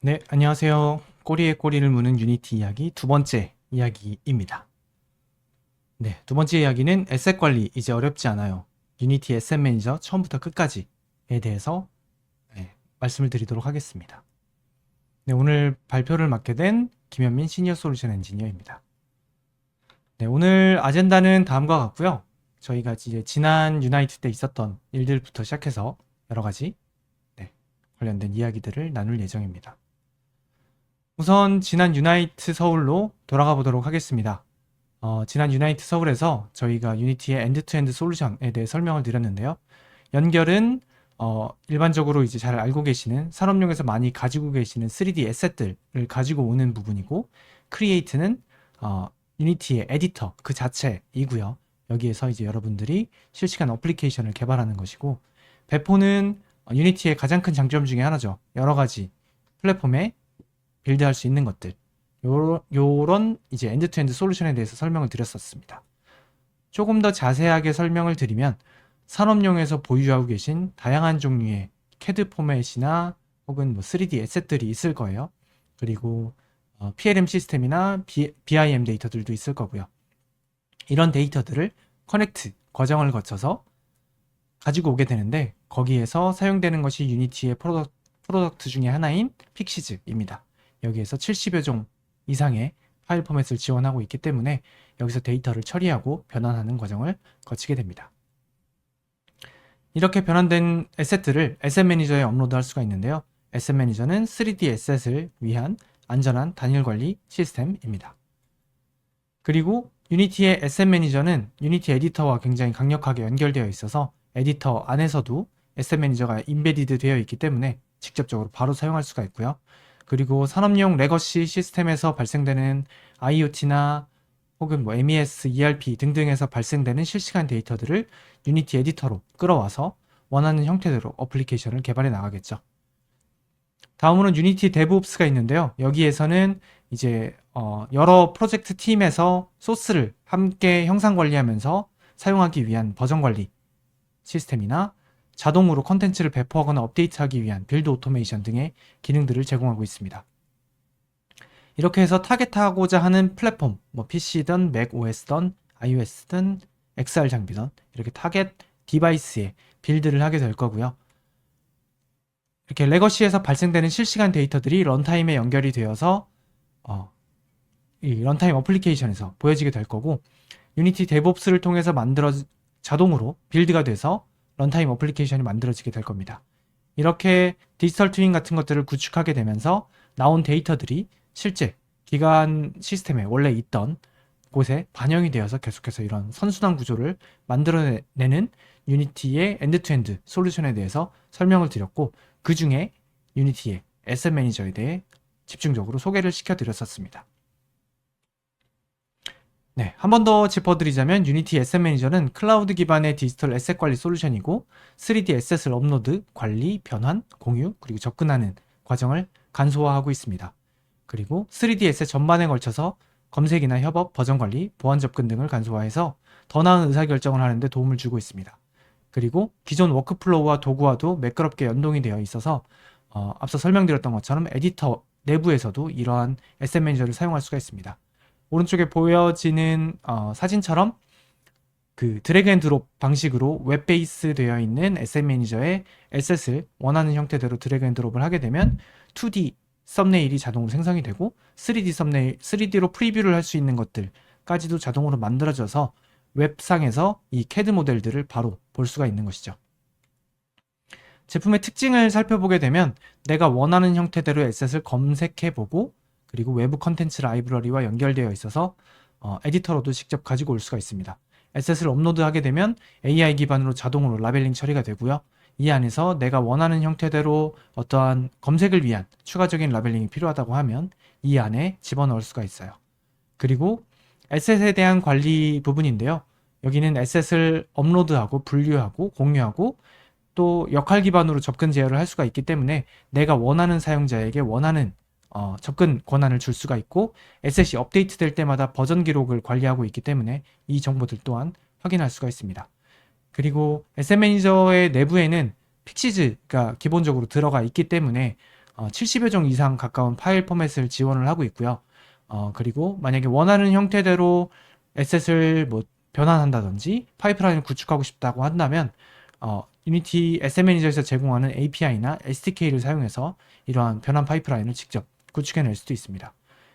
네, 안녕하세요. 꼬리에 꼬리를 무는 유니티 이야기 두 번째 이야기입니다. 네, 두 번째 이야기는 에셋 관리 이제 어렵지 않아요. 유니티 에셋 매니저 처음부터 끝까지에 대해서 말씀을 드리도록 하겠습니다. 네, 오늘 발표를 맡게 된 김현민 시니어 솔루션 엔지니어입니다. 네, 오늘 아젠다는 다음과 같고요. 저희가 이제 지난 유나이트 때 있었던 일들부터 시작해서 여러 가지 관련된 이야기들을 나눌 예정입니다. 우선 지난 유나이트 서울로 돌아가 보도록 하겠습니다. 지난 유나이트 서울에서 저희가 유니티의 엔드-투-엔드 솔루션에 대해 설명을 드렸는데요. 연결은 일반적으로 이제 잘 알고 계시는 산업용에서 많이 가지고 계시는 3D 에셋들을 가지고 오는 부분이고, 크리에이트는 유니티의 에디터 그 자체이고요. 여기에서 이제 여러분들이 실시간 어플리케이션을 개발하는 것이고, 배포는 유니티의 가장 큰 장점 중에 하나죠. 여러 가지 플랫폼에 빌드할 수 있는 것들, 요런 이제 엔드-투-엔드 솔루션에 대해서 설명을 드렸었습니다. 조금 더 자세하게 설명을 드리면, 산업용에서 보유하고 계신 다양한 종류의 CAD 포맷이나 혹은 뭐 3D 에셋들이 있을 거예요. 그리고 PLM 시스템이나 BIM 데이터들도 있을 거고요. 이런 데이터들을 커넥트 과정을 거쳐서 가지고 오게 되는데, 거기에서 사용되는 것이 유니티의 프로덕트 중에 하나인 픽시즈입니다. 여기에서 70여 종 이상의 파일 포맷을 지원하고 있기 때문에 여기서 데이터를 처리하고 변환하는 과정을 거치게 됩니다. 이렇게 변환된 에셋들을 에셋 매니저에 업로드할 수가 있는데요. 에셋 매니저는 3D 에셋을 위한 안전한 단일 관리 시스템입니다. 그리고 유니티의 에셋 매니저는 유니티 에디터와 굉장히 강력하게 연결되어 있어서 에디터 안에서도 에셋 매니저가 인베디드 되어 있기 때문에 직접적으로 바로 사용할 수가 있고요. 그리고 산업용 레거시 시스템에서 발생되는 IoT나 혹은 뭐 MES, ERP 등등에서 발생되는 실시간 데이터들을 유니티 에디터로 끌어와서 원하는 형태대로 어플리케이션을 개발해 나가겠죠. 다음으로는 유니티 데브옵스가 있는데요. 여기에서는 이제 여러 프로젝트 팀에서 소스를 함께 형상 관리하면서 사용하기 위한 버전 관리 시스템이나 자동으로 컨텐츠를 배포하거나 업데이트하기 위한 빌드 오토메이션 등의 기능들을 제공하고 있습니다. 이렇게 해서 타겟하고자 하는 플랫폼, 뭐 PC든 맥OS든 iOS든 XR 장비든 이렇게 타겟 디바이스에 빌드를 하게 될 거고요. 이렇게 레거시에서 발생되는 실시간 데이터들이 런타임에 연결이 되어서 이 런타임 어플리케이션에서 보여지게 될 거고, 유니티 데브옵스를 통해서 자동으로 빌드가 돼서 런타임 어플리케이션이 만들어지게 될 겁니다. 이렇게 디지털 트윈 같은 것들을 구축하게 되면서 나온 데이터들이 실제 기간 시스템에 원래 있던 곳에 반영이 되어서 계속해서 이런 선순환 구조를 만들어내는 유니티의 엔드-투-엔드 솔루션에 대해서 설명을 드렸고, 그 중에 유니티의 에셋 매니저에 대해 집중적으로 소개를 시켜드렸었습니다. 네, 한 번 더 짚어드리자면 유니티 에셋 매니저는 클라우드 기반의 디지털 에셋 관리 솔루션이고, 3D 에셋을 업로드, 관리, 변환, 공유, 그리고 접근하는 과정을 간소화하고 있습니다. 그리고 3D 에셋 전반에 걸쳐서 검색이나 협업, 버전 관리, 보안 접근 등을 간소화해서 더 나은 의사결정을 하는 데 도움을 주고 있습니다. 그리고 기존 워크플로우와 도구와도 매끄럽게 연동이 되어 있어서 앞서 설명드렸던 것처럼 에디터 내부에서도 이러한 에셋 매니저를 사용할 수가 있습니다. 오른쪽에 보여지는 사진처럼 그 드래그 앤 드롭 방식으로 웹 베이스 되어 있는 에셋 매니저에 에셋을 원하는 형태대로 드래그 앤 드롭을 하게 되면 2D 썸네일이 자동으로 생성이 되고 3D 썸네일, 3D로 프리뷰를 할 수 있는 것들까지도 자동으로 만들어져서 웹상에서 이 CAD 모델들을 바로 볼 수가 있는 것이죠. 제품의 특징을 살펴보게 되면 내가 원하는 형태대로 에셋을 검색해보고, 그리고 외부 컨텐츠 라이브러리와 연결되어 있어서 에디터로도 직접 가지고 올 수가 있습니다. 에셋을 업로드하게 되면 AI 기반으로 자동으로 라벨링 처리가 되고요. 이 안에서 내가 원하는 형태대로 어떠한 검색을 위한 추가적인 라벨링이 필요하다고 하면 이 안에 집어넣을 수가 있어요. 그리고 에셋에 대한 관리 부분인데요. 여기는 에셋을 업로드하고 분류하고 공유하고 또 역할 기반으로 접근 제어를 할 수가 있기 때문에 내가 원하는 사용자에게 원하는 접근 권한을 줄 수가 있고, 에셋이 업데이트 될 때마다 버전 기록을 관리하고 있기 때문에 이 정보들 또한 확인할 수가 있습니다. 그리고 에셋 매니저의 내부에는 픽시즈가 기본적으로 들어가 있기 때문에 70여 종 이상 가까운 파일 포맷을 지원을 하고 있고요. 그리고 만약에 원하는 형태대로 에셋을 뭐 변환한다든지 파이프라인을 구축하고 싶다고 한다면 유니티 SM 매니저에서 제공하는 API나 SDK를 사용해서 이러한 변환 파이프라인을 직접 구축해낼 수도 있습니다.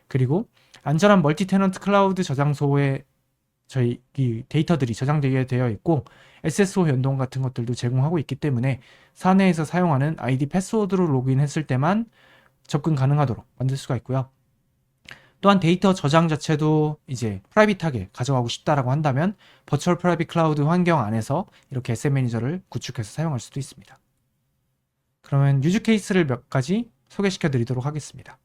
그리고 안전한 멀티 테넌트 클라우드 저장소에 저희 이 데이터들이 저장되게 되어 있고 SSO 연동 같은 것들도 제공하고 있기 때문에 사내에서 사용하는 아이디 패스워드로 로그인했을 때만 접근 가능하도록 만들 수가 있고요. 또한 데이터 저장 자체도 이제 프라이빗하게 가져가고 싶다라고 한다면 버추얼 프라이빗 클라우드 환경 안에서 이렇게 SM 매니저를 구축해서 사용할 수도 있습니다. 그러면 유즈 케이스를 몇 가지 소개시켜 드리도록 하겠습니다.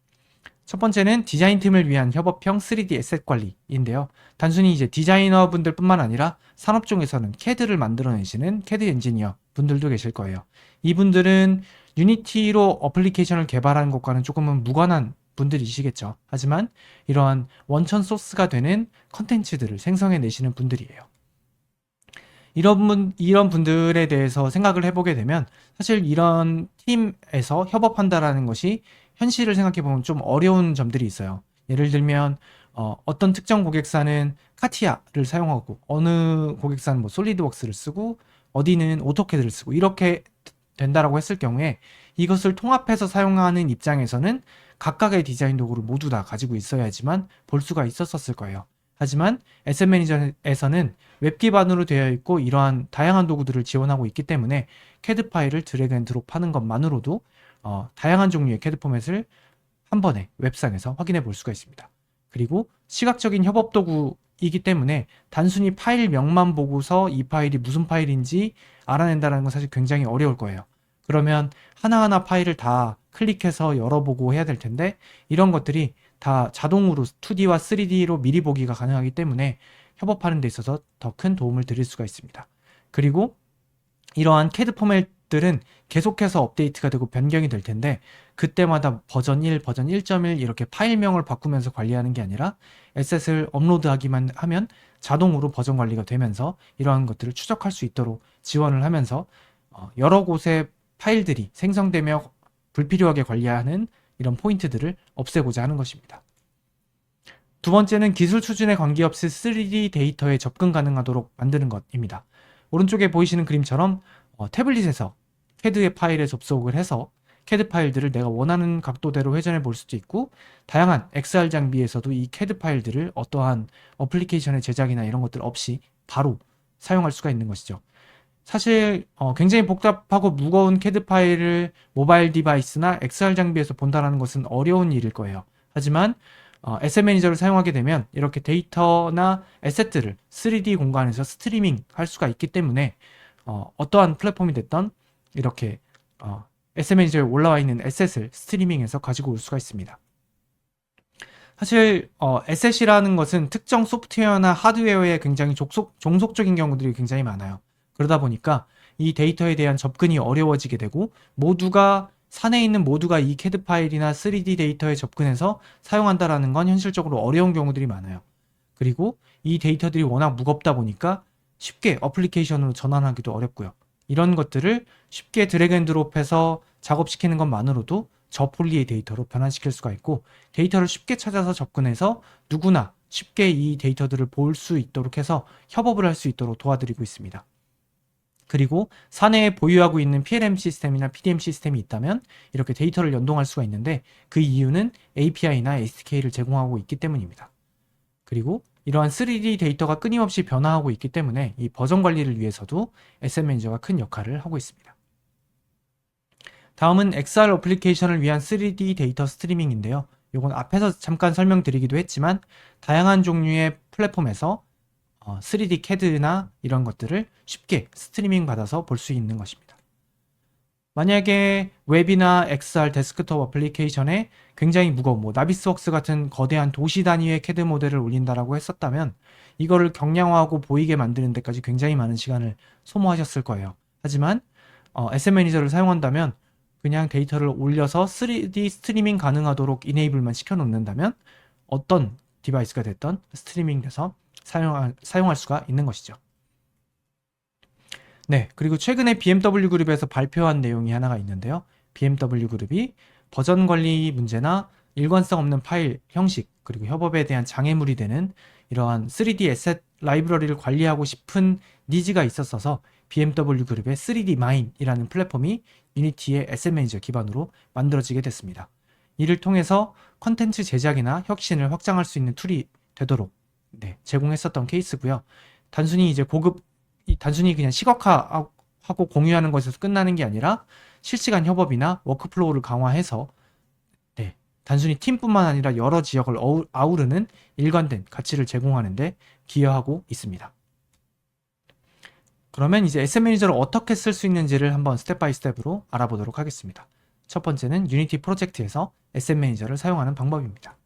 첫 번째는 디자인 팀을 위한 협업형 3D 에셋 관리인데요. 단순히 이제 디자이너 분들 뿐만 아니라 산업종에서는 CAD를 만들어내시는 CAD 엔지니어 분들도 계실 거예요. 이분들은 유니티로 어플리케이션을 개발하는 것과는 조금은 무관한 분들이시겠죠. 하지만 이러한 원천 소스가 되는 컨텐츠들을 생성해 내시는 분들이에요. 이런 분들에 대해서 생각을 해보게 되면 사실 이런 팀에서 협업한다라는 것이 현실을 생각해 보면 좀 어려운 점들이 있어요. 예를 들면 어떤 특정 고객사는 카티아를 사용하고 어느 고객사는 뭐 솔리드웍스를 쓰고 어디는 오토캐드를 쓰고 이렇게 된다라고 했을 경우에 이것을 통합해서 사용하는 입장에서는 각각의 디자인 도구를 모두 다 가지고 있어야지만 볼 수가 있었을 거예요. 하지만 SM 매니저에서는 웹 기반으로 되어 있고 이러한 다양한 도구들을 지원하고 있기 때문에 CAD 파일을 드래그 앤 드롭 하는 것만으로도 다양한 종류의 CAD 포맷을 한 번에 웹상에서 확인해 볼 수가 있습니다. 그리고 시각적인 협업 도구이기 때문에 단순히 파일명만 보고서 이 파일이 무슨 파일인지 알아낸다는 건 사실 굉장히 어려울 거예요. 그러면 하나하나 파일을 다 클릭해서 열어보고 해야 될 텐데 이런 것들이 다 자동으로 2D와 3D로 미리 보기가 가능하기 때문에 협업하는 데 있어서 더 큰 도움을 드릴 수가 있습니다. 그리고 이러한 CAD 포맷들은 계속해서 업데이트가 되고 변경이 될 텐데 그때마다 버전 1, 버전 1.1 이렇게 파일명을 바꾸면서 관리하는 게 아니라 에셋을 업로드하기만 하면 자동으로 버전 관리가 되면서 이러한 것들을 추적할 수 있도록 지원을 하면서 여러 곳에 파일들이 생성되며 불필요하게 관리하는 이런 포인트들을 없애고자 하는 것입니다. 두 번째는 기술 수준에 관계없이 3D 데이터에 접근 가능하도록 만드는 것입니다. 오른쪽에 보이시는 그림처럼 태블릿에서 CAD의 파일에 접속을 해서 CAD 파일들을 내가 원하는 각도대로 회전해 볼 수도 있고 다양한 XR 장비에서도 이 CAD 파일들을 어떠한 어플리케이션의 제작이나 이런 것들 없이 바로 사용할 수가 있는 것이죠. 사실 굉장히 복잡하고 무거운 CAD 파일을 모바일 디바이스나 XR 장비에서 본다는 것은 어려운 일일 거예요. 하지만 SM 매니저를 사용하게 되면 이렇게 데이터나 에셋들을 3D 공간에서 스트리밍 할 수가 있기 때문에 어떠한 플랫폼이 됐던 이렇게 SM 매니저에 올라와 있는 에셋을 스트리밍해서 가지고 올 수가 있습니다. 사실 에셋이라는 것은 특정 소프트웨어나 하드웨어에 굉장히 종속적인 경우들이 굉장히 많아요. 그러다 보니까 이 데이터에 대한 접근이 어려워지게 되고 사내에 있는 모두가 이 CAD 파일이나 3D 데이터에 접근해서 사용한다라는 건 현실적으로 어려운 경우들이 많아요. 그리고 이 데이터들이 워낙 무겁다 보니까 쉽게 어플리케이션으로 전환하기도 어렵고요. 이런 것들을 쉽게 드래그 앤 드롭해서 작업시키는 것만으로도 저폴리의 데이터로 변환시킬 수가 있고 데이터를 쉽게 찾아서 접근해서 누구나 쉽게 이 데이터들을 볼 수 있도록 해서 협업을 할 수 있도록 도와드리고 있습니다. 그리고 사내에 보유하고 있는 PLM 시스템이나 PDM 시스템이 있다면 이렇게 데이터를 연동할 수가 있는데 그 이유는 API나 SDK를 제공하고 있기 때문입니다. 그리고 이러한 3D 데이터가 끊임없이 변화하고 있기 때문에 이 버전 관리를 위해서도 SM 매니저가 큰 역할을 하고 있습니다. 다음은 XR 어플리케이션을 위한 3D 데이터 스트리밍인데요. 이건 앞에서 잠깐 설명드리기도 했지만 다양한 종류의 플랫폼에서 3D CAD나 이런 것들을 쉽게 스트리밍 받아서 볼 수 있는 것입니다. 만약에 웹이나 XR 데스크톱 어플리케이션에 굉장히 무거운 나비스웍스 같은 거대한 도시 단위의 CAD 모델을 올린다라고 했었다면 이거를 경량화하고 보이게 만드는 데까지 굉장히 많은 시간을 소모하셨을 거예요. 하지만 SM 매니저를 사용한다면 그냥 데이터를 올려서 3D 스트리밍 가능하도록 이네이블만 시켜놓는다면 어떤 디바이스가 됐던 스트리밍 돼서 사용할 수가 있는 것이죠. 네, 그리고 최근에 BMW 그룹에서 발표한 내용이 하나가 있는데요. BMW 그룹이 버전 관리 문제나 일관성 없는 파일 형식, 그리고 협업에 대한 장애물이 되는 이러한 3D 에셋 라이브러리를 관리하고 싶은 니즈가 있었어서 BMW 그룹의 3D Mine이라는 플랫폼이 유니티의 에셋 매니저 기반으로 만들어지게 됐습니다. 이를 통해서 컨텐츠 제작이나 혁신을 확장할 수 있는 툴이 되도록 제공했었던 케이스고요. 단순히 이제 단순히 그냥 시각화하고 공유하는 것에서 끝나는 게 아니라 실시간 협업이나 워크플로우를 강화해서 단순히 팀뿐만 아니라 여러 지역을 아우르는 일관된 가치를 제공하는데 기여하고 있습니다. 그러면 이제 에셋 매니저를 어떻게 쓸 수 있는지를 한번 스텝 바이 스텝으로 알아보도록 하겠습니다. 첫 번째는 유니티 프로젝트에서 에셋 매니저를 사용하는 방법입니다.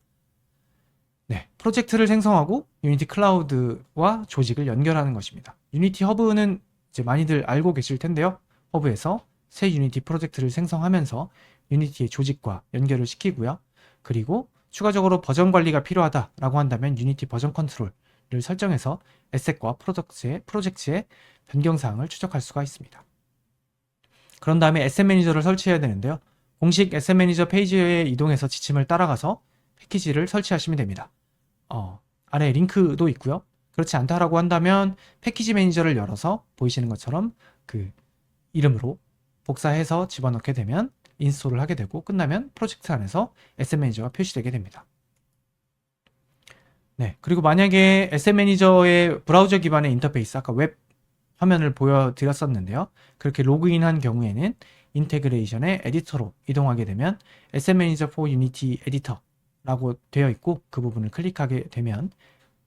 프로젝트를 생성하고 유니티 클라우드와 조직을 연결하는 것입니다. 유니티 허브는 이제 많이들 알고 계실 텐데요. 허브에서 새 유니티 프로젝트를 생성하면서 유니티의 조직과 연결을 시키고요. 그리고 추가적으로 버전 관리가 필요하다라고 한다면 유니티 버전 컨트롤을 설정해서 에셋과 프로젝트의 변경사항을 추적할 수가 있습니다. 그런 다음에 에셋 매니저를 설치해야 되는데요. 공식 에셋 매니저 페이지에 이동해서 지침을 따라가서 패키지를 설치하시면 됩니다. 아래에 링크도 있고요. 그렇지 않다라고 한다면 패키지 매니저를 열어서 보이시는 것처럼 그 이름으로 복사해서 집어넣게 되면 인스톨을 하게 되고 끝나면 프로젝트 안에서 에셋 매니저가 표시되게 됩니다. 그리고 만약에 에셋 매니저의 브라우저 기반의 인터페이스, 아까 웹 화면을 보여드렸었는데요. 그렇게 로그인한 경우에는 인테그레이션의 에디터로 이동하게 되면 에셋 매니저 for Unity 에디터라고 되어 있고 그 부분을 클릭하게 되면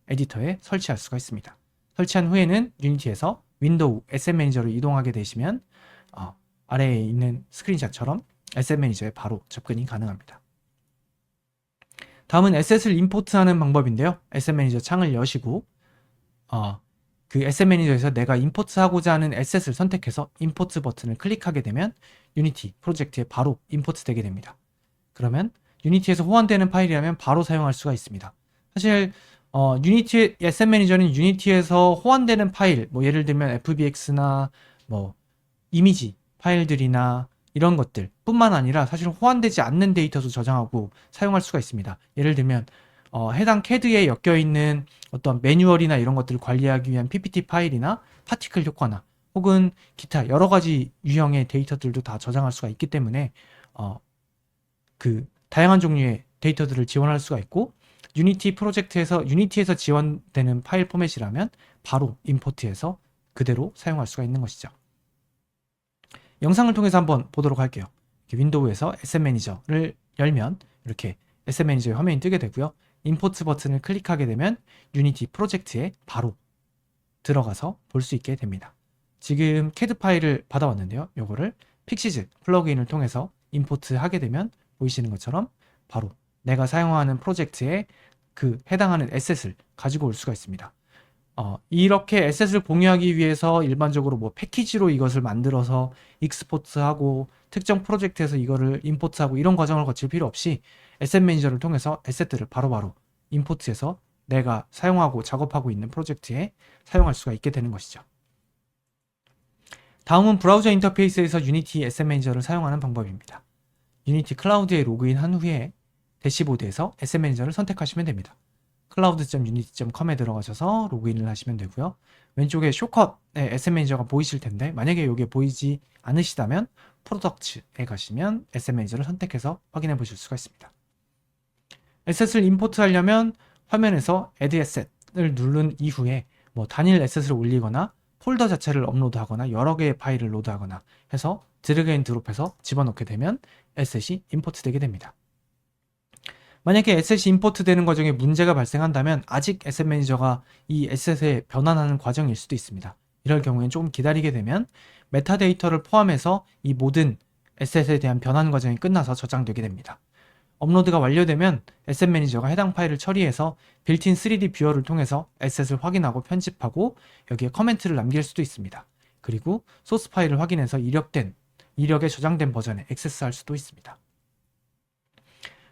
에디터에 설치할 수가 있습니다. 설치한 후에는 유니티에서 윈도우 에셋 매니저로 이동하게 되시면 아래에 있는 스크린샷처럼 에셋 매니저에 바로 접근이 가능합니다. 다음은 에셋을 임포트하는 방법인데요. 에셋 매니저 창을 여시고 그 에셋 매니저에서 내가 임포트하고자 하는 에셋을 선택해서 임포트 버튼을 클릭하게 되면 유니티 프로젝트에 바로 임포트 되게 됩니다. 그러면 유니티에서 호환되는 파일이라면 바로 사용할 수가 있습니다. 사실 유니티 에셋 매니저는 유니티에서 호환되는 파일, 뭐 예를 들면 FBX나 뭐 이미지 파일들이나 이런 것들 뿐만 아니라 사실 호환되지 않는 데이터도 저장하고 사용할 수가 있습니다. 예를 들면 해당 CAD에 엮여있는 어떤 매뉴얼이나 이런 것들을 관리하기 위한 PPT 파일이나 파티클 효과나 혹은 기타 여러 가지 유형의 데이터들도 다 저장할 수가 있기 때문에 그 다양한 종류의 데이터들을 지원할 수가 있고 유니티에서 지원되는 파일 포맷이라면 바로 임포트해서 그대로 사용할 수가 있는 것이죠. 영상을 통해서 한번 보도록 할게요. 윈도우에서 에셋 매니저를 열면 이렇게 에셋 매니저의 화면이 뜨게 되고요. 임포트 버튼을 클릭하게 되면 유니티 프로젝트에 바로 들어가서 볼 수 있게 됩니다. 지금 CAD 파일을 받아왔는데요. 요거를 픽시즈 플러그인을 통해서 임포트 하게 되면 보이시는 것처럼 바로 내가 사용하는 프로젝트에 그 해당하는 에셋을 가지고 올 수가 있습니다. 이렇게 에셋을 공유하기 위해서 일반적으로 뭐 패키지로 이것을 만들어서 익스포트하고 특정 프로젝트에서 이거를 임포트하고 이런 과정을 거칠 필요 없이 에셋 매니저를 통해서 에셋들을 바로바로 임포트해서 내가 사용하고 작업하고 있는 프로젝트에 사용할 수가 있게 되는 것이죠. 다음은 브라우저 인터페이스에서 유니티 에셋 매니저를 사용하는 방법입니다. 유니티 클라우드에 로그인한 후에 대시보드에서 에셋 매니저를 선택하시면 됩니다. cloud.unity.com에 들어가셔서 로그인을 하시면 되고요. 왼쪽에 쇼컷의 에셋 매니저가 보이실 텐데 만약에 이게 보이지 않으시다면 프로덕츠에 가시면 에셋 매니저를 선택해서 확인해 보실 수가 있습니다. 에셋을 임포트하려면 화면에서 Add Asset을 누른 이후에 뭐 단일 에셋을 올리거나 폴더 자체를 업로드하거나 여러 개의 파일을 로드하거나 해서 드래그 앤 드롭해서 집어넣게 되면 에셋이 임포트 되게 됩니다. 만약에 에셋이 임포트 되는 과정에 문제가 발생한다면 아직 에셋 매니저가 이 에셋에 변환하는 과정일 수도 있습니다. 이럴 경우엔 조금 기다리게 되면 메타데이터를 포함해서 이 모든 에셋에 대한 변환 과정이 끝나서 저장되게 됩니다. 업로드가 완료되면 에셋 매니저가 해당 파일을 처리해서 빌트인 3D 뷰어를 통해서 에셋을 확인하고 편집하고 여기에 커멘트를 남길 수도 있습니다. 그리고 소스 파일을 확인해서 이력에 저장된 버전에 액세스할 수도 있습니다.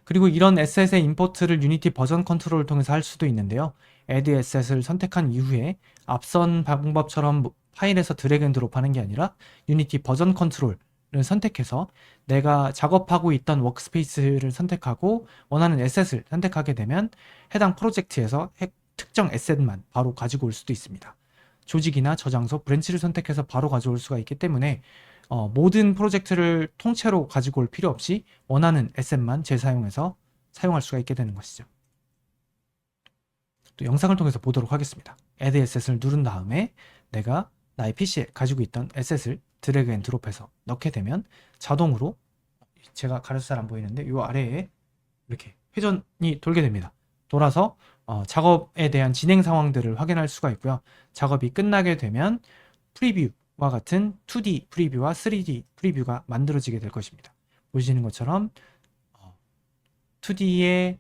그리고 이런 에셋의 임포트를 유니티 버전 컨트롤을 통해서 할 수도 있는데요. Add Asset을 선택한 이후에 앞선 방법처럼 파일에서 드래그 앤 드롭하는 게 아니라 유니티 버전 컨트롤 선택해서 내가 작업하고 있던 워크스페이스를 선택하고 원하는 에셋을 선택하게 되면 해당 프로젝트에서 특정 에셋만 바로 가지고 올 수도 있습니다. 조직이나 저장소, 브랜치를 선택해서 바로 가져올 수가 있기 때문에 모든 프로젝트를 통째로 가지고 올 필요 없이 원하는 에셋만 재사용해서 사용할 수가 있게 되는 것이죠. 또 영상을 통해서 보도록 하겠습니다. Add Asset을 누른 다음에 내가 나의 PC에 가지고 있던 에셋을 드래그 앤 드롭해서 넣게 되면 자동으로 제가 가려서 잘 안 보이는데 이 아래에 이렇게 회전이 돌게 됩니다. 돌아서 작업에 대한 진행 상황들을 확인할 수가 있고요. 작업이 끝나게 되면 프리뷰와 같은 2D 프리뷰와 3D 프리뷰가 만들어지게 될 것입니다. 보시는 것처럼 2D의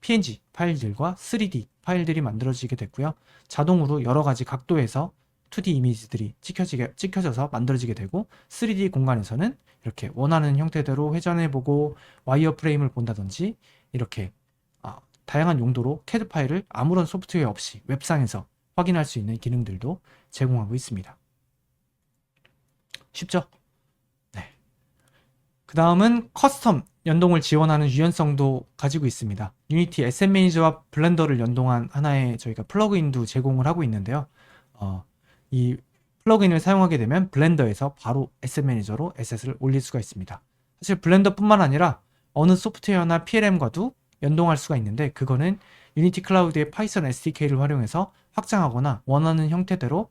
PNG 파일들과 3D 파일들이 만들어지게 됐고요. 자동으로 여러 가지 각도에서 2D 이미지들이 찍혀져서 만들어지게 되고 3D 공간에서는 이렇게 원하는 형태대로 회전해보고 와이어 프레임을 본다든지 이렇게 다양한 용도로 CAD 파일을 아무런 소프트웨어 없이 웹상에서 확인할 수 있는 기능들도 제공하고 있습니다. 쉽죠? 네. 그 다음은 커스텀 연동을 지원하는 유연성도 가지고 있습니다. 유니티 에셋 매니저와 블렌더를 연동한 하나의 저희가 플러그인도 제공을 하고 있는데요. 이 플러그인을 사용하게 되면 블렌더에서 바로 에셋 매니저로 에셋을 올릴 수가 있습니다. 사실 블렌더뿐만 아니라 어느 소프트웨어나 PLM과도 연동할 수가 있는데 그거는 유니티 클라우드의 파이썬 SDK를 활용해서 확장하거나 원하는 형태대로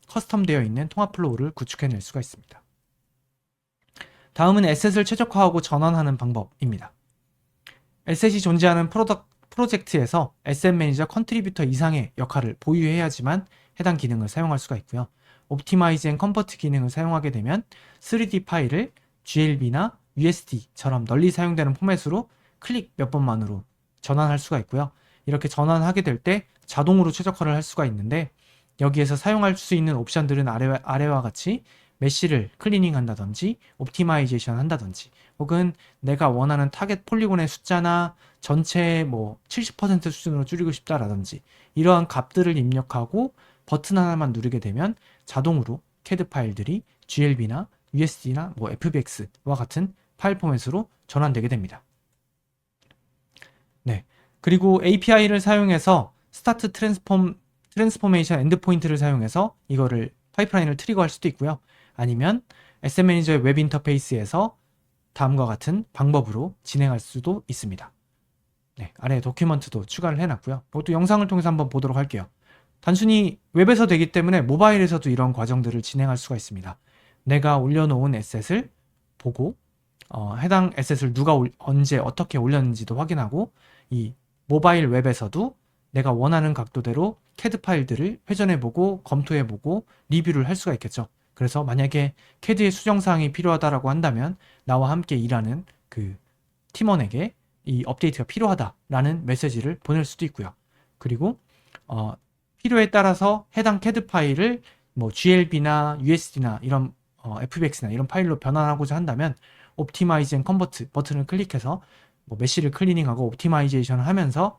커스텀되어 있는 통합 플로우를 구축해낼 수가 있습니다. 다음은 에셋을 최적화하고 전환하는 방법입니다. 에셋이 존재하는 프로젝트에서 에셋 매니저 컨트리뷰터 이상의 역할을 보유해야지만 해당 기능을 사용할 수가 있고요. 옵티마이즈 앤 컨버트 기능을 사용하게 되면 3D 파일을 GLB나 USD처럼 널리 사용되는 포맷으로 클릭 몇 번만으로 전환할 수가 있고요. 이렇게 전환하게 될 때 자동으로 최적화를 할 수가 있는데 여기에서 사용할 수 있는 옵션들은 아래와 같이 메쉬를 클리닝 한다든지 옵티마이제이션 한다든지 혹은 내가 원하는 타겟 폴리곤의 숫자나 전체 70% 수준으로 줄이고 싶다라든지 이러한 값들을 입력하고 버튼 하나만 누르게 되면 자동으로 CAD 파일들이 GLB나 USD나 FBX와 같은 파일 포맷으로 전환되게 됩니다. 네. 그리고 API를 사용해서 스타트 트랜스포메이션 엔드포인트를 사용해서 이거를 파이프라인을 트리거할 수도 있고요. 아니면 에셋 매니저의 웹 인터페이스에서 다음과 같은 방법으로 진행할 수도 있습니다. 네, 아래에 도큐먼트도 추가를 해놨고요. 이것도 영상을 통해서 한번 보도록 할게요. 단순히 웹에서 되기 때문에 모바일에서도 이런 과정들을 진행할 수가 있습니다. 내가 올려놓은 에셋을 보고 해당 에셋을 누가 언제 어떻게 올렸는지도 확인하고 이 모바일 웹에서도 내가 원하는 각도대로 CAD 파일들을 회전해보고 검토해보고 리뷰를 할 수가 있겠죠. 그래서 만약에 CAD의 수정사항이 필요하다라고 한다면 나와 함께 일하는 그 팀원에게 이 업데이트가 필요하다라는 메시지를 보낼 수도 있고요. 그리고 필요에 따라서 해당 CAD 파일을 GLB나 USD나 이런 FBX나 이런 파일로 변환하고자 한다면 옵티마이즈 앤 컨버트 버튼을 클릭해서 메쉬를 클리닝하고 옵티마이제이션을 하면서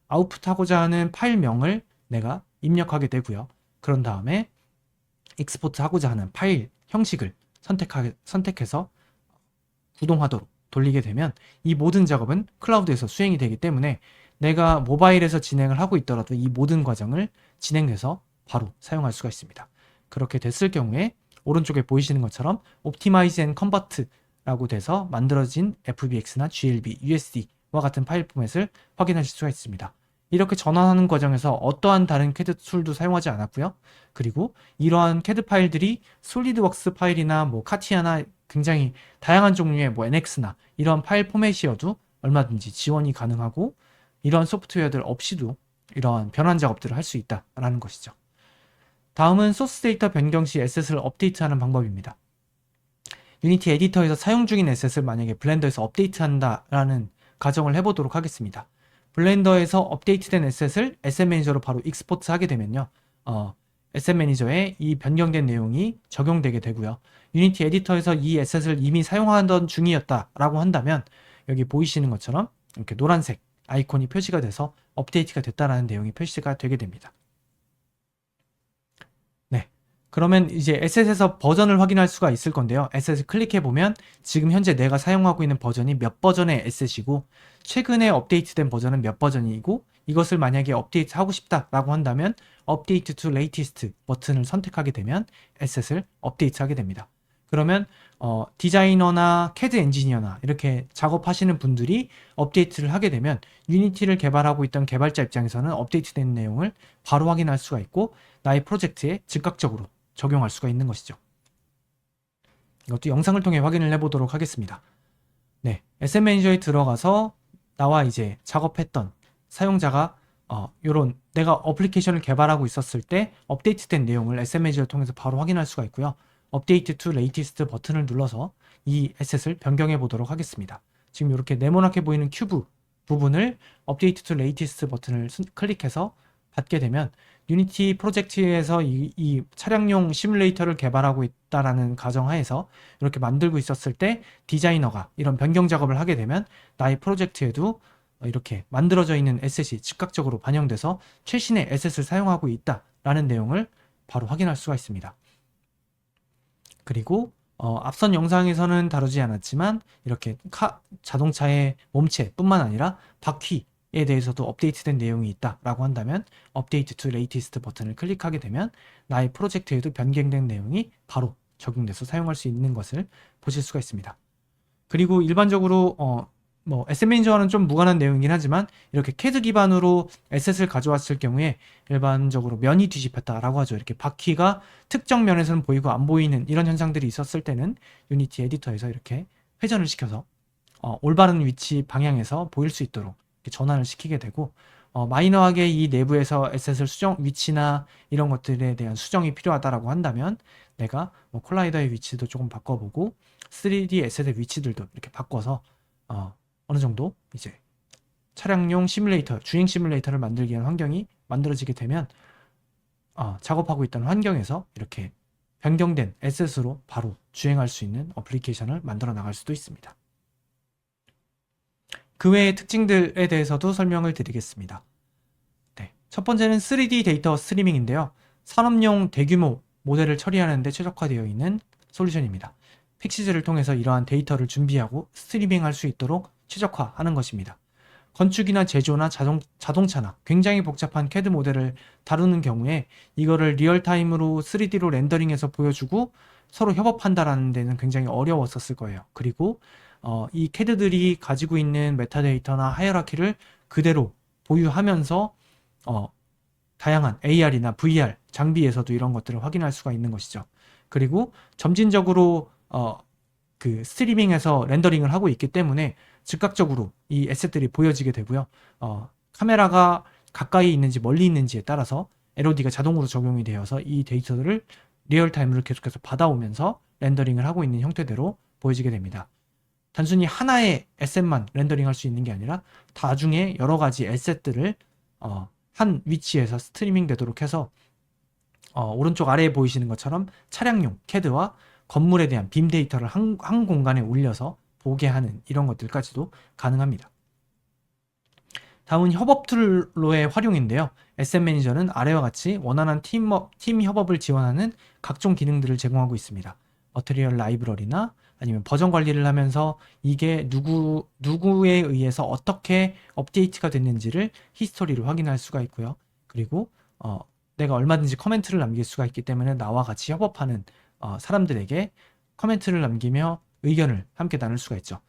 아웃풋하고자 하는 파일명을 내가 입력하게 되고요. 그런 다음에 익스포트 하고자 하는 파일 형식을 선택해서 구동하도록 돌리게 되면 이 모든 작업은 클라우드에서 수행이 되기 때문에 내가 모바일에서 진행을 하고 있더라도 이 모든 과정을 진행해서 바로 사용할 수가 있습니다. 그렇게 됐을 경우에 오른쪽에 보이시는 것처럼 옵티마이즈 앤 컨버트라고 돼서 만들어진 FBX나 GLB, USD와 같은 파일 포맷을 확인하실 수가 있습니다. 이렇게 전환하는 과정에서 어떠한 다른 CAD 툴도 사용하지 않았고요. 그리고 이러한 CAD 파일들이 솔리드웍스 파일이나 카티아나 굉장히 다양한 종류의 NX나 이런 파일 포맷이어도 얼마든지 지원이 가능하고 이러한 소프트웨어들 없이도 이러한 변환 작업들을 할 수 있다라는 것이죠. 다음은 소스 데이터 변경 시 에셋을 업데이트하는 방법입니다. 유니티 에디터에서 사용 중인 에셋을 만약에 블렌더에서 업데이트한다라는 가정을 해보도록 하겠습니다. 블렌더에서 업데이트된 에셋을 에셋 매니저로 바로 익스포트 하게 되면요. 에셋 매니저에 이 변경된 내용이 적용되게 되고요. 유니티 에디터에서 이 에셋을 이미 사용하던 중이었다라고 한다면 여기 보이시는 것처럼 이렇게 노란색 아이콘이 표시가 돼서 업데이트가 됐다라는 내용이 표시가 되게 됩니다. 네. 그러면 이제 에셋에서 버전을 확인할 수가 있을 건데요. 에셋을 클릭해 보면 지금 현재 내가 사용하고 있는 버전이 몇 버전의 에셋이고 최근에 업데이트된 버전은 몇 버전이고 이것을 만약에 업데이트 하고 싶다라고 한다면 업데이트 to latest 버튼을 선택하게 되면 에셋을 업데이트하게 됩니다. 그러면 디자이너나 캐드 엔지니어나 이렇게 작업하시는 분들이 업데이트를 하게 되면 유니티를 개발하고 있던 개발자 입장에서는 업데이트된 내용을 바로 확인할 수가 있고 나의 프로젝트에 즉각적으로 적용할 수가 있는 것이죠. 이것도 영상을 통해 확인을 해보도록 하겠습니다. 네, SM 매니저에 들어가서 나와 이제 작업했던 사용자가 요런 내가 어플리케이션을 개발하고 있었을 때 업데이트된 내용을 SM 매니저를 통해서 바로 확인할 수가 있고요. 업데이트 to latest 버튼을 눌러서 이 에셋을 변경해 보도록 하겠습니다. 지금 이렇게 네모나게 보이는 큐브 부분을 업데이트 to latest 버튼을 클릭해서 받게 되면 유니티 프로젝트에서 이 차량용 시뮬레이터를 개발하고 있다라는 가정하에서 이렇게 만들고 있었을 때 디자이너가 이런 변경 작업을 하게 되면 나의 프로젝트에도 이렇게 만들어져 있는 에셋이 즉각적으로 반영돼서 최신의 에셋을 사용하고 있다라는 내용을 바로 확인할 수가 있습니다. 그리고 앞선 영상에서는 다루지 않았지만 이렇게 자동차의 몸체뿐만 아니라 바퀴에 대해서도 업데이트된 내용이 있다라고 한다면 업데이트 to latest 버튼을 클릭하게 되면 나의 프로젝트에도 변경된 내용이 바로 적용돼서 사용할 수 있는 것을 보실 수가 있습니다. 그리고 일반적으로 SM 매니저와는 좀 무관한 내용이긴 하지만 이렇게 캐드 기반으로 에셋을 가져왔을 경우에 일반적으로 면이 뒤집혔다라고 하죠. 이렇게 바퀴가 특정 면에서는 보이고 안 보이는 이런 현상들이 있었을 때는 유니티 에디터에서 이렇게 회전을 시켜서 올바른 위치 방향에서 보일 수 있도록 이렇게 전환을 시키게 되고 마이너하게 이 내부에서 에셋을 위치나 이런 것들에 대한 수정이 필요하다라고 한다면 내가 콜라이더의 위치도 조금 바꿔보고 3D 에셋의 위치들도 이렇게 바꿔서 어느 정도 이제 차량용 시뮬레이터, 주행 시뮬레이터를 만들기 위한 환경이 만들어지게 되면 작업하고 있던 환경에서 이렇게 변경된 에셋으로 바로 주행할 수 있는 어플리케이션을 만들어 나갈 수도 있습니다. 그 외의 특징들에 대해서도 설명을 드리겠습니다. 네, 첫 번째는 3D 데이터 스트리밍인데요. 산업용 대규모 모델을 처리하는 데 최적화되어 있는 솔루션입니다. 픽시즈를 통해서 이러한 데이터를 준비하고 스트리밍할 수 있도록 최적화하는 것입니다. 건축이나 제조나 자동차나 굉장히 복잡한 CAD 모델을 다루는 경우에 이거를 리얼타임으로 3D로 렌더링해서 보여주고 서로 협업한다라는 데는 굉장히 어려웠었을 거예요. 그리고 이 CAD들이 가지고 있는 메타데이터나 하이어라키를 그대로 보유하면서 다양한 AR이나 VR 장비에서도 이런 것들을 확인할 수가 있는 것이죠. 그리고 점진적으로 그 스트리밍에서 렌더링을 하고 있기 때문에 즉각적으로 이 에셋들이 보여지게 되고요. 카메라가 가까이 있는지 멀리 있는지에 따라서 LOD가 자동으로 적용이 되어서 이 데이터들을 리얼타임으로 계속해서 받아오면서 렌더링을 하고 있는 형태대로 보여지게 됩니다. 단순히 하나의 에셋만 렌더링할 수 있는 게 아니라 다중에 여러 가지 에셋들을 한 위치에서 스트리밍 되도록 해서 오른쪽 아래에 보이시는 것처럼 차량용 CAD와 건물에 대한 빔 데이터를 한 공간에 올려서 보게 하는 이런 것들까지도 가능합니다. 다음은 협업 툴로의 활용인데요. SM 매니저는 아래와 같이 원활한 팀 협업을 지원하는 각종 기능들을 제공하고 있습니다. 머티리얼 라이브러리나 아니면 버전 관리를 하면서 이게 누구에 의해서 어떻게 업데이트가 됐는지를 히스토리로 확인할 수가 있고요. 그리고 내가 얼마든지 코멘트를 남길 수가 있기 때문에 나와 같이 협업하는 사람들에게 코멘트를 남기며 의견을 함께 나눌 수가 있죠.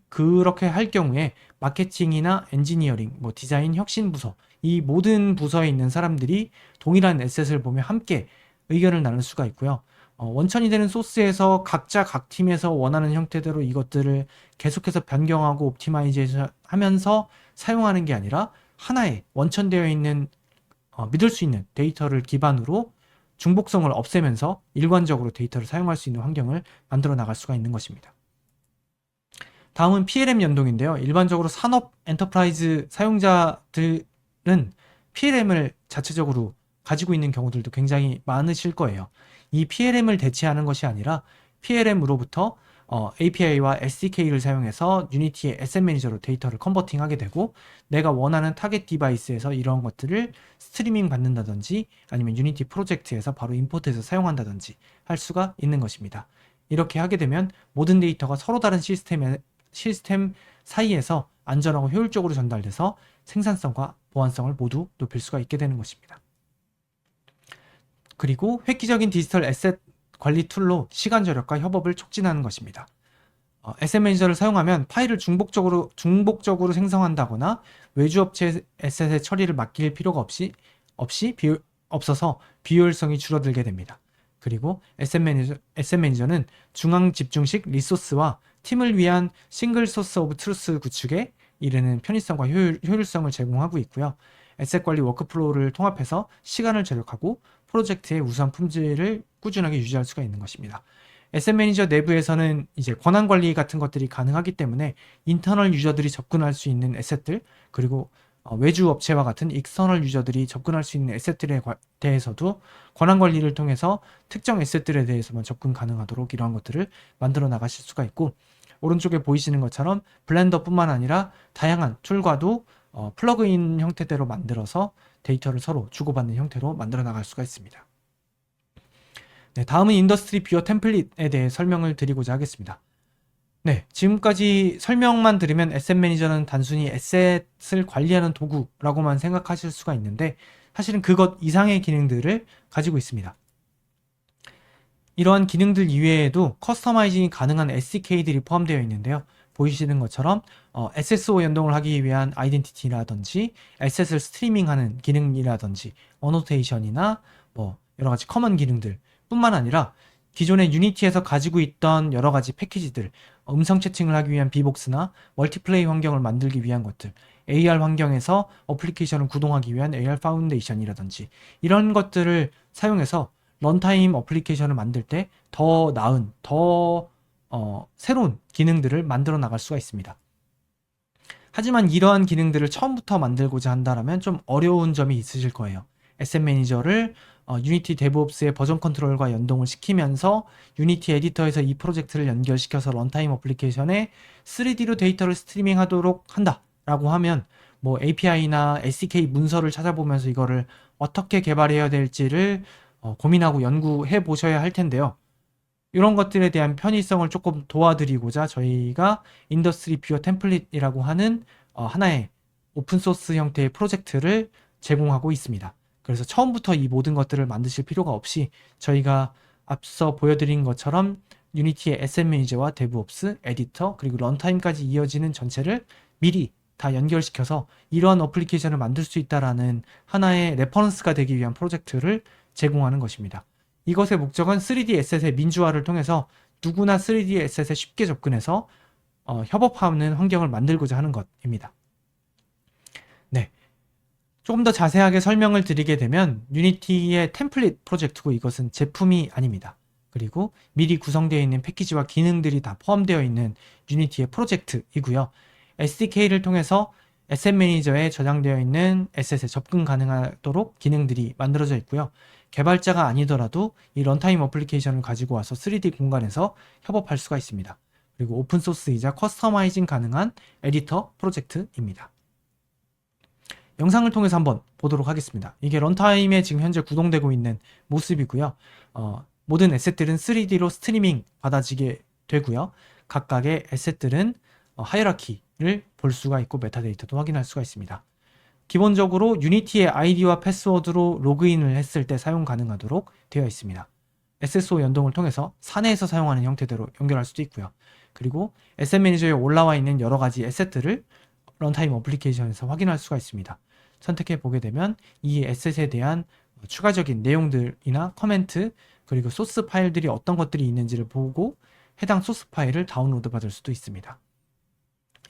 그렇게 할 경우에 마케팅이나 엔지니어링, 디자인 혁신 부서 이 모든 부서에 있는 사람들이 동일한 에셋을 보며 함께 의견을 나눌 수가 있고요. 원천이 되는 소스에서 각자 각 팀에서 원하는 형태대로 이것들을 계속해서 변경하고 옵티마이제이션 하면서 사용하는 게 아니라 하나의 원천되어 있는 믿을 수 있는 데이터를 기반으로 중복성을 없애면서 일관적으로 데이터를 사용할 수 있는 환경을 만들어 나갈 수가 있는 것입니다. 다음은 PLM 연동인데요. 일반적으로 산업 엔터프라이즈 사용자들은 PLM을 자체적으로 가지고 있는 경우들도 굉장히 많으실 거예요. 이 PLM을 대체하는 것이 아니라 PLM으로부터 API와 SDK를 사용해서 유니티의 에셋 매니저로 데이터를 컨버팅하게 되고 내가 원하는 타겟 디바이스에서 이런 것들을 스트리밍 받는다든지 아니면 유니티 프로젝트에서 바로 임포트해서 사용한다든지 할 수가 있는 것입니다. 이렇게 하게 되면 모든 데이터가 서로 다른 시스템 사이에서 안전하고 효율적으로 전달돼서 생산성과 보안성을 모두 높일 수가 있게 되는 것입니다. 그리고 획기적인 디지털 에셋 관리 툴로 시간 절약과 협업을 촉진하는 것입니다. 에셋 매니저를 사용하면 파일을 중복적으로 생성한다거나 외주 업체 에셋의 처리를 맡길 필요가 없어서 비효율성이 줄어들게 됩니다. 그리고 에셋 매니저는 중앙 집중식 리소스와 팀을 위한 싱글 소스 오브 트루스 구축에 이르는 편의성과 효율성을 제공하고 있고요. 에셋 관리 워크플로우를 통합해서 시간을 절약하고 프로젝트의 우수한 품질을 꾸준하게 유지할 수가 있는 것입니다. 에셋 매니저 내부에서는 이제 권한 관리 같은 것들이 가능하기 때문에 인터널 유저들이 접근할 수 있는 에셋들, 그리고 외주 업체와 같은 익스터널 유저들이 접근할 수 있는 에셋들에 대해서도 권한 관리를 통해서 특정 에셋들에 대해서만 접근 가능하도록 이러한 것들을 만들어 나가실 수가 있고, 오른쪽에 보이시는 것처럼 블렌더뿐만 아니라 다양한 툴과도 플러그인 형태대로 만들어서 데이터를 서로 주고받는 형태로 만들어 나갈 수가 있습니다. 네, 다음은 인더스트리 뷰어 템플릿에 대해 설명을 드리고자 하겠습니다. 네, 지금까지 설명만 들으면 에셋 매니저는 단순히 에셋을 관리하는 도구라고만 생각하실 수가 있는데 사실은 그것 이상의 기능들을 가지고 있습니다. 이러한 기능들 이외에도 커스터마이징이 가능한 SDK들이 포함되어 있는데요. 보이시는 것처럼 SSO 연동을 하기 위한 아이덴티티라든지 에셋을 스트리밍하는 기능이라든지 어노테이션이나 뭐 여러가지 커먼 기능들 뿐만 아니라 기존의 유니티에서 가지고 있던 여러가지 패키지들, 음성 채팅을 하기 위한 비복스나 멀티플레이 환경을 만들기 위한 것들, AR 환경에서 어플리케이션을 구동하기 위한 AR 파운데이션이라든지 이런 것들을 사용해서 런타임 어플리케이션을 만들 때 더 나은, 더 새로운 기능들을 만들어 나갈 수가 있습니다. 하지만 이러한 기능들을 처음부터 만들고자 한다면 좀 어려운 점이 있으실 거예요. 에셋 매니저를 유니티 데브옵스의 버전 컨트롤과 연동을 시키면서 유니티 에디터에서 이 프로젝트를 연결시켜서 런타임 어플리케이션에 3D로 데이터를 스트리밍하도록 한다라고 하면 뭐 API나 SDK 문서를 찾아보면서 이거를 어떻게 개발해야 될지를 고민하고 연구해 보셔야 할 텐데요. 이런 것들에 대한 편의성을 조금 도와드리고자 저희가 인더스트리 뷰어 템플릿이라고 하는 하나의 오픈소스 형태의 프로젝트를 제공하고 있습니다. 그래서 처음부터 이 모든 것들을 만드실 필요가 없이 저희가 앞서 보여드린 것처럼 유니티의 에셋 매니저와 데브옵스, 에디터, 그리고 런타임까지 이어지는 전체를 미리 다 연결시켜서 이러한 어플리케이션을 만들 수 있다라는 하나의 레퍼런스가 되기 위한 프로젝트를 제공하는 것입니다. 이것의 목적은 3D 에셋의 민주화를 통해서 누구나 3D 에셋에 쉽게 접근해서 협업하는 환경을 만들고자 하는 것입니다. 네, 조금 더 자세하게 설명을 드리게 되면 유니티의 템플릿 프로젝트고 이것은 제품이 아닙니다. 그리고 미리 구성되어 있는 패키지와 기능들이 다 포함되어 있는 유니티의 프로젝트이고요. SDK를 통해서 에셋 매니저에 저장되어 있는 에셋에 접근 가능하도록 기능들이 만들어져 있고요. 개발자가 아니더라도 이 런타임 어플리케이션을 가지고 와서 3D 공간에서 협업할 수가 있습니다. 그리고 오픈소스이자 커스터마이징 가능한 에디터 프로젝트입니다. 영상을 통해서 한번 보도록 하겠습니다. 이게 런타임에 지금 현재 구동되고 있는 모습이고요. 모든 에셋들은 3D로 스트리밍 받아지게 되고요. 각각의 에셋들은 하이라키를 볼 수가 있고 메타데이터도 확인할 수가 있습니다. 기본적으로 유니티의 아이디와 패스워드로 로그인을 했을 때 사용 가능하도록 되어 있습니다. SSO 연동을 통해서 사내에서 사용하는 형태대로 연결할 수도 있고요. 그리고 에셋 매니저에 올라와 있는 여러 가지 에셋들을 런타임 어플리케이션에서 확인할 수가 있습니다. 선택해 보게 되면 이 에셋에 대한 추가적인 내용들이나 커멘트, 그리고 소스 파일들이 어떤 것들이 있는지를 보고 해당 소스 파일을 다운로드 받을 수도 있습니다.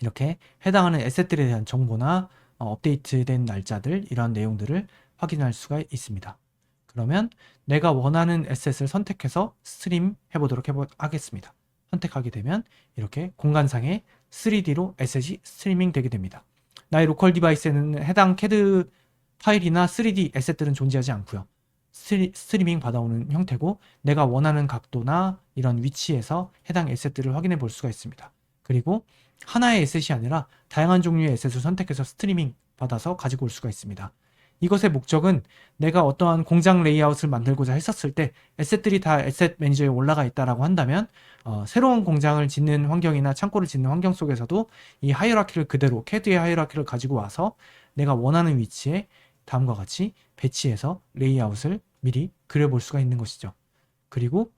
이렇게 해당하는 에셋들에 대한 정보나 업데이트된 날짜들, 이런 내용들을 확인할 수가 있습니다. 그러면 내가 원하는 에셋을 선택해서 스트림 해보도록 하겠습니다. 선택하게 되면 이렇게 공간상에 3D로 에셋이 스트리밍 되게 됩니다. 나의 로컬 디바이스에는 해당 CAD 파일이나 3D 에셋들은 존재하지 않고요. 스트리밍 받아오는 형태고 내가 원하는 각도나 이런 위치에서 해당 에셋들을 확인해 볼 수가 있습니다. 그리고 하나의 에셋이 아니라 다양한 종류의 에셋을 선택해서 스트리밍 받아서 가지고 올 수가 있습니다. 이것의 목적은 내가 어떠한 공장 레이아웃을 만들고자 했었을 때 에셋들이 다 에셋 매니저에 올라가 있다라고 한다면 새로운 공장을 짓는 환경이나 창고를 짓는 환경 속에서도 이 하이어라키를 그대로 CAD의 하이어라키를 가지고 와서 내가 원하는 위치에 다음과 같이 배치해서 레이아웃을 미리 그려볼 수가 있는 것이죠. 그리고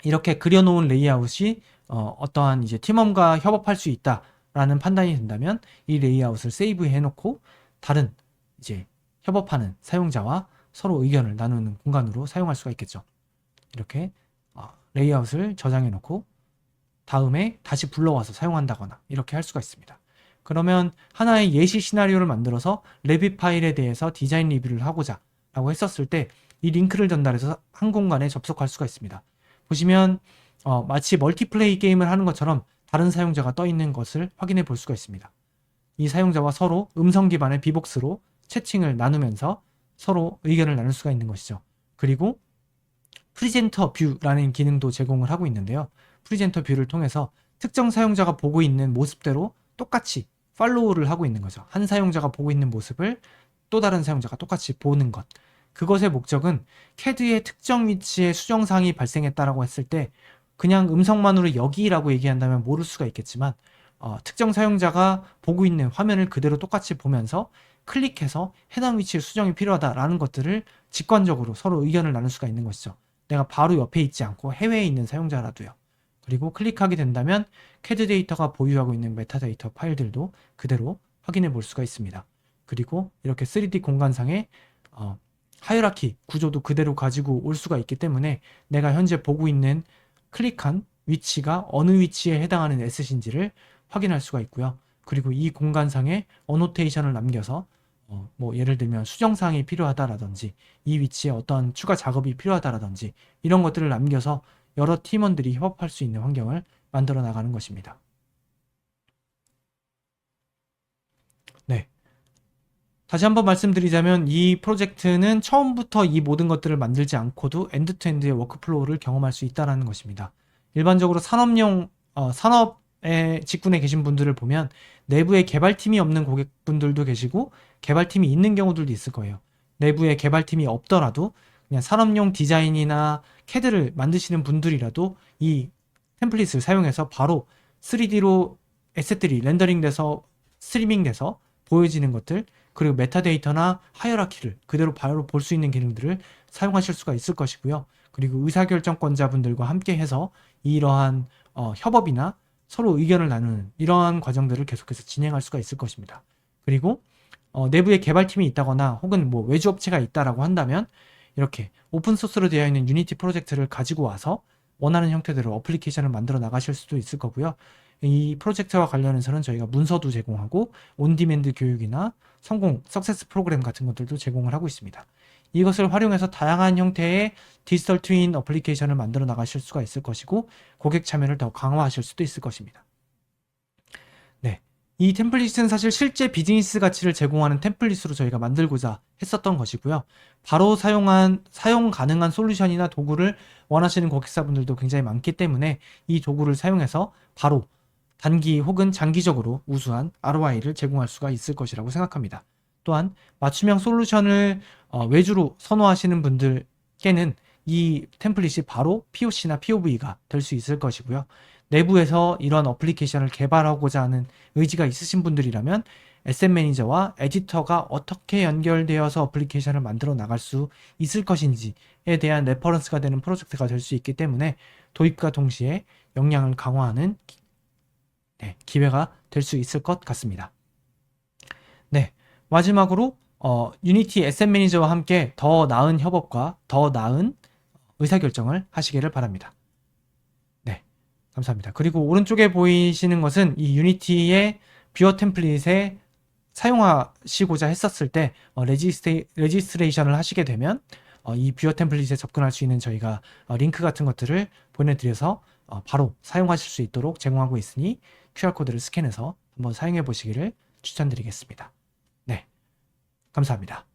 이렇게 그려놓은 레이아웃이 어떠한 이제 팀원과 협업할 수 있다라는 판단이 된다면 이 레이아웃을 세이브해 놓고 다른 이제 협업하는 사용자와 서로 의견을 나누는 공간으로 사용할 수가 있겠죠. 이렇게 레이아웃을 저장해 놓고 다음에 다시 불러와서 사용한다거나 이렇게 할 수가 있습니다. 그러면 하나의 예시 시나리오를 만들어서 레빗 파일에 대해서 디자인 리뷰를 하고자 라고 했었을 때 이 링크를 전달해서 한 공간에 접속할 수가 있습니다. 보시면 마치 멀티플레이 게임을 하는 것처럼 다른 사용자가 떠 있는 것을 확인해 볼 수가 있습니다. 이 사용자와 서로 음성 기반의 비복스로 채팅을 나누면서 서로 의견을 나눌 수가 있는 것이죠. 그리고 프리젠터 뷰라는 기능도 제공을 하고 있는데요. 프리젠터 뷰를 통해서 특정 사용자가 보고 있는 모습대로 똑같이 팔로우를 하고 있는 거죠. 한 사용자가 보고 있는 모습을 또 다른 사용자가 똑같이 보는 것. 그것의 목적은 CAD의 특정 위치에 수정사항이 발생했다라고 했을 때 그냥 음성만으로 여기라고 얘기한다면 모를 수가 있겠지만 특정 사용자가 보고 있는 화면을 그대로 똑같이 보면서 클릭해서 해당 위치에 수정이 필요하다라는 것들을 직관적으로 서로 의견을 나눌 수가 있는 것이죠. 내가 바로 옆에 있지 않고 해외에 있는 사용자라도요. 그리고 클릭하게 된다면 CAD 데이터가 보유하고 있는 메타데이터 파일들도 그대로 확인해 볼 수가 있습니다. 그리고 이렇게 3D 공간상에 하이라키 구조도 그대로 가지고 올 수가 있기 때문에 내가 현재 보고 있는 클릭한 위치가 어느 위치에 해당하는 에셋인지를 확인할 수가 있고요. 그리고 이 공간상에 어노테이션을 남겨서 뭐 예를 들면 수정사항이 필요하다라든지 이 위치에 어떤 추가 작업이 필요하다라든지 이런 것들을 남겨서 여러 팀원들이 협업할 수 있는 환경을 만들어 나가는 것입니다. 네. 다시 한번 말씀드리자면 이 프로젝트는 처음부터 이 모든 것들을 만들지 않고도 엔드투엔드의 워크플로우를 경험할 수 있다는 것입니다. 일반적으로 산업의 직군에 계신 분들을 보면 내부에 개발팀이 없는 고객분들도 계시고 개발팀이 있는 경우들도 있을 거예요. 내부에 개발팀이 없더라도 그냥 산업용 디자인이나 CAD를 만드시는 분들이라도 이 템플릿을 사용해서 바로 3D로 에셋들이 렌더링돼서 스트리밍돼서 보여지는 것들 그리고 메타데이터나 하이어라키를 그대로 바로 볼 수 있는 기능들을 사용하실 수가 있을 것이고요. 그리고 의사결정권자분들과 함께 해서 이러한 협업이나 서로 의견을 나누는 이러한 과정들을 계속해서 진행할 수가 있을 것입니다. 그리고 내부에 개발팀이 있다거나 혹은 뭐 외주업체가 있다라고 한다면 이렇게 오픈소스로 되어 있는 유니티 프로젝트를 가지고 와서 원하는 형태대로 어플리케이션을 만들어 나가실 수도 있을 거고요. 이 프로젝트와 관련해서는 저희가 문서도 제공하고 온디맨드 교육이나 성공, 석세스 프로그램 같은 것들도 제공을 하고 있습니다. 이것을 활용해서 다양한 형태의 디지털 트윈 어플리케이션을 만들어 나가실 수가 있을 것이고 고객 참여를 더 강화하실 수도 있을 것입니다. 네, 이 템플릿은 사실 실제 비즈니스 가치를 제공하는 템플릿으로 저희가 만들고자 했었던 것이고요. 바로 사용 가능한 솔루션이나 도구를 원하시는 고객사분들도 굉장히 많기 때문에 이 도구를 사용해서 바로 단기 혹은 장기적으로 우수한 ROI를 제공할 수가 있을 것이라고 생각합니다. 또한 맞춤형 솔루션을 외주로 선호하시는 분들께는 이 템플릿이 바로 POC나 POV가 될 수 있을 것이고요. 내부에서 이런 어플리케이션을 개발하고자 하는 의지가 있으신 분들이라면 SM 매니저와 에디터가 어떻게 연결되어서 어플리케이션을 만들어 나갈 수 있을 것인지에 대한 레퍼런스가 되는 프로젝트가 될 수 있기 때문에 도입과 동시에 역량을 강화하는 기회가 될 수 있을 것 같습니다. 네, 마지막으로 유니티 SM 매니저와 함께 더 나은 협업과 더 나은 의사결정을 하시기를 바랍니다. 네, 감사합니다. 그리고 오른쪽에 보이시는 것은 이 유니티의 뷰어 템플릿에 사용하시고자 했었을 때 레지스트레이션을 하시게 되면 이 뷰어 템플릿에 접근할 수 있는 저희가 링크 같은 것들을 보내드려서 바로 사용하실 수 있도록 제공하고 있으니 QR코드를 스캔해서 한번 사용해 보시기를 추천드리겠습니다. 네, 감사합니다.